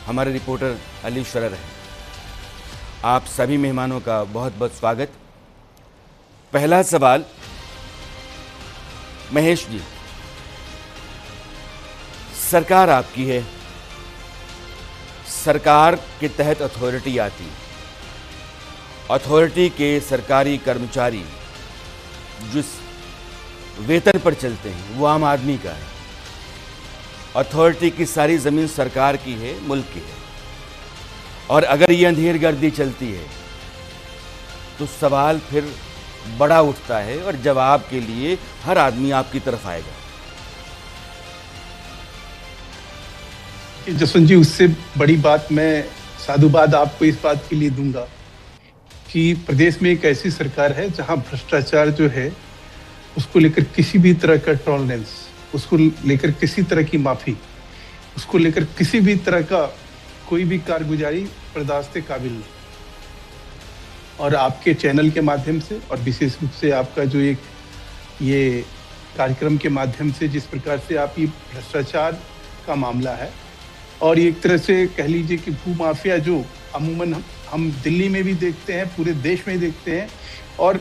हमारे रिपोर्टर अली शरर हैं। आप सभी मेहमानों का बहुत बहुत स्वागत। पहला सवाल, महेश जी, सरकार आपकी है, सरकार के तहत अथॉरिटी आती है, अथॉरिटी के सरकारी कर्मचारी जिस वेतन पर चलते हैं वो आम आदमी का है, अथॉरिटी की सारी ज़मीन सरकार की है, मुल्क की है, और अगर ये अंधेरगर्दी चलती है तो सवाल फिर बड़ा उठता है और जवाब के लिए हर आदमी आपकी तरफ आएगा। जसवंत जी, उससे बड़ी बात मैं साधुवाद आपको इस बात के लिए दूंगा कि प्रदेश में एक ऐसी सरकार है जहां भ्रष्टाचार जो है उसको लेकर किसी भी तरह का टॉलरेंस, उसको लेकर किसी तरह की माफी, उसको लेकर किसी भी तरह का कोई भी कारगुजारी बर्दाश्त के काबिल नहीं। और आपके चैनल के माध्यम से और विशेष रूप से आपका जो एक ये कार्यक्रम के माध्यम से जिस प्रकार से आप ये भ्रष्टाचार का मामला है और एक तरह से कह लीजिए कि भू माफिया जो अमूमन हम दिल्ली में भी देखते हैं, पूरे देश में देखते हैं। और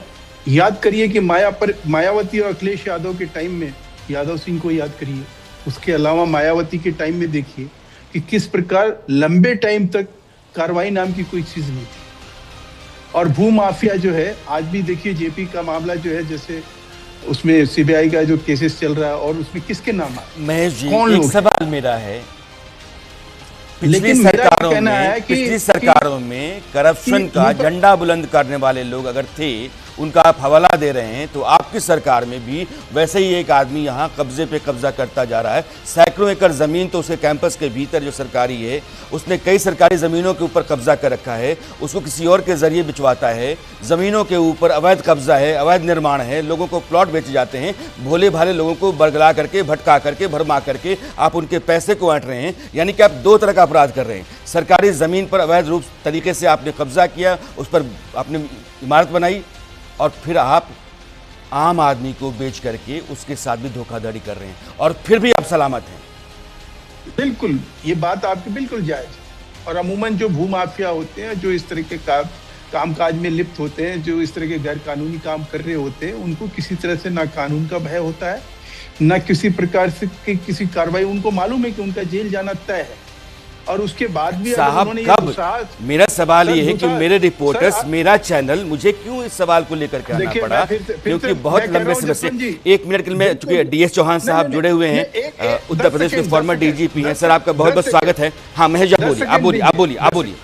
याद करिए कि मायावती और अखिलेश यादव के टाइम में, यादव सिंह को याद करिए, उसके अलावा मायावती के टाइम में देखिए कि किस प्रकार लंबे टाइम तक कार्रवाई नाम की कोई चीज नहीं थी। और भू माफिया जो है आज भी देखिए, जेपी का मामला जो है, जैसे उसमें सीबीआई का जो केसेस चल रहा है और उसमें किसके नाम आए। महेश जी, एक सवाल मेरा है, पिछली सरकारों में करप्शन का झंडा बुलंद करने वाले लोग अगर थे, उनका आप हवाला दे रहे हैं, तो आपकी सरकार में भी वैसे ही एक आदमी यहाँ कब्जे पे कब्जा करता जा रहा है। सैकड़ों एकड़ ज़मीन तो उसके कैंपस के भीतर जो सरकारी है, उसने कई सरकारी ज़मीनों के ऊपर कब्जा कर रखा है, उसको किसी और के ज़रिए बिचवाता है। ज़मीनों के ऊपर अवैध कब्जा है, अवैध निर्माण है, लोगों को प्लॉट बेचे जाते हैं, भोले भाले लोगों को बरगला करके, भटका करके, भरमा करके आप उनके पैसे को ऐंठ रहे हैं। यानी कि आप दो तरह का अपराध कर रहे हैं। सरकारी ज़मीन पर अवैध रूप तरीके से आपने कब्जा किया, उस पर आपने इमारत बनाई, और फिर आप आम आदमी को बेच करके उसके साथ भी धोखाधड़ी कर रहे हैं, और फिर भी आप सलामत हैं। बिल्कुल, ये बात आपकी बिल्कुल जायज। और अमूमन जो भू माफिया होते हैं, जो इस तरह के कामकाज में लिप्त होते हैं, जो इस तरह के गैर कानूनी काम कर रहे होते हैं, उनको किसी तरह से ना कानून का भय होता है, ना किसी प्रकार से किसी कार्रवाई। उनको मालूम है कि उनका जेल जाना तय है, और उसके बाद भी साहब कब, मेरा सवाल ये है कि मेरे रिपोर्टर्स, मेरा चैनल, मुझे क्यों इस सवाल को लेकर के आना पड़ा, क्योंकि बहुत लंबे समय से, एक मिनट के लिए, चूंकि डीएस चौहान साहब जुड़े हुए हैं, उत्तर प्रदेश के फॉर्मर डीजीपी हैं। सर, आपका बहुत बहुत स्वागत है। हाँ महेश, आप बोलिए।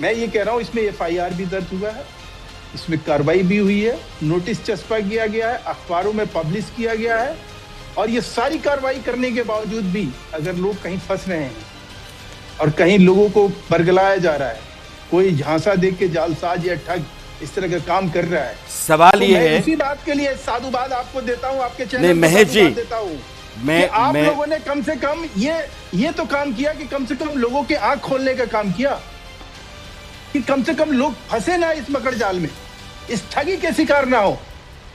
मैं ये कह रहा हूँ, इसमें एफआईआर भी दर्ज हुआ है, इसमें कार्रवाई भी हुई है, नोटिस चस्पा किया गया है, अखबारों में पब्लिश किया गया है। और ये सारी कार्रवाई करने के बावजूद भी अगर लोग कहीं फंस रहे हैं और कहीं लोगों को बरगलाया जा रहा है, कोई झांसा देख के जालसाज या ठग इस तरह का काम कर रहा है, सवाल ये है, इसी बात के लिए साधुवाद आपको देता हूं, आपके चैनल नहीं महेश जी, देता हूं आप लोगों ने कम से कम ये तो काम किया कि कम से कम लोगों के आंख खोलने का काम किया, कि कम से कम लोग फंसे ना इस मकड़ जाल में, इस ठगी के शिकार ना हो।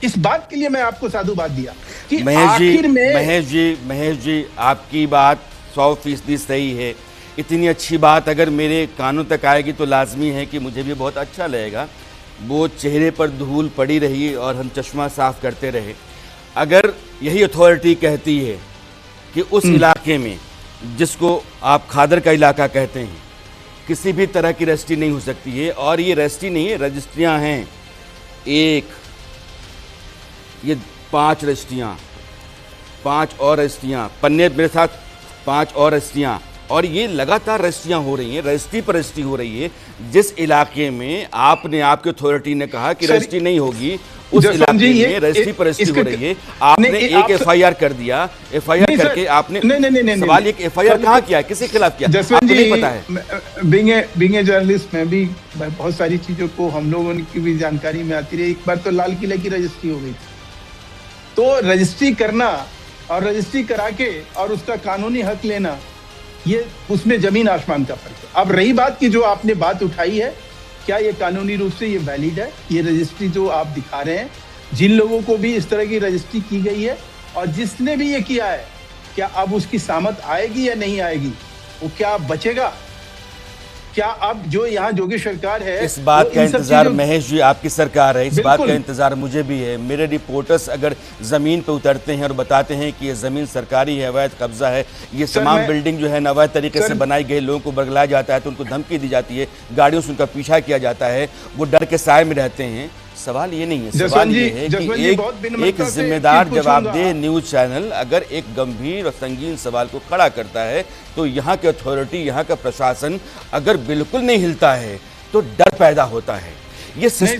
इस बात के लिए मैं आपको साधुवाद दिया कि आखिर में। महेश जी, आपकी बात 100% सही है। इतनी अच्छी बात अगर मेरे कानों तक आएगी तो लाजमी है कि मुझे भी बहुत अच्छा लगेगा। वो चेहरे पर धूल पड़ी रही और हम चश्मा साफ करते रहे। अगर यही अथॉरिटी कहती है कि उस इलाके में, जिसको आप खादर का इलाका कहते हैं, किसी भी तरह की रजिस्ट्री नहीं हो सकती है, और ये रजिस्ट्री नहीं है, रजिस्ट्रियाँ हैं, ये 5 रजिस्ट्रियाँ, 5 और रजिस्ट्रियाँ, पन्ने मेरे साथ 5 और रजिस्ट्रियाँ, और ये लगातार रजिस्ट्रियाँ हो रही हैं, रजिस्ट्री पर रजिस्ट्री हो रही है। जिस इलाके में आपने, आपके अथॉरिटी ने कहा कि रजिस्ट्री नहीं होगी, उस इलाके में रजिस्ट्री पर रजिस्ट्री हो रही है। आपने एक एफआईआर कर दिया, एफआईआर करके आपने, सवाल एक एफआईआर कहाँ किया, किसके खिलाफ किया, आपको नहीं पता है? बीइंग ए जर्नलिस्ट, मैं भी बहुत सारी चीजों को, हम लोगों की भी जानकारी में आती रही। एक बार तो लाल किले की रजिस्ट्री हो गई थी, तो रजिस्ट्री करना और रजिस्ट्री करा के और उसका कानूनी हक लेना, ये उसमें जमीन आसमान का फर्क है। अब रही बात की जो आपने बात उठाई है, क्या ये कानूनी रूप से ये वैलिड है, ये रजिस्ट्री जो आप दिखा रहे हैं, जिन लोगों को भी इस तरह की रजिस्ट्री की गई है और जिसने भी ये किया है, क्या अब उसकी सामत आएगी या नहीं आएगी, वो क्या बचेगा? क्या अब जो यहाँ योगी सरकार है, इस बात का इंतजार महेश जी, आपकी सरकार है, इस बात बिल्कुल। का इंतजार मुझे भी है। मेरे रिपोर्टर्स अगर जमीन पे उतरते हैं और बताते हैं कि ये जमीन सरकारी है, अवैध कब्जा है, ये तमाम बिल्डिंग जो है अवैध तरीके से बनाई गई, लोगों को बरगलाया जाता है तो उनको धमकी दी जाती है, गाड़ियों से उनका पीछा किया जाता है, वो डर के साए में रहते हैं। सवाल ये नहीं है, सवाल ये है कि एक जिम्मेदार जवाबदेह न्यूज चैनल अगर एक गंभीर और संगीन सवाल को खड़ा करता है तो यहाँ के अथॉरिटी, यहाँ का प्रशासन अगर बिल्कुल नहीं हिलता है तो डर पैदा होता है। ये सिस्टम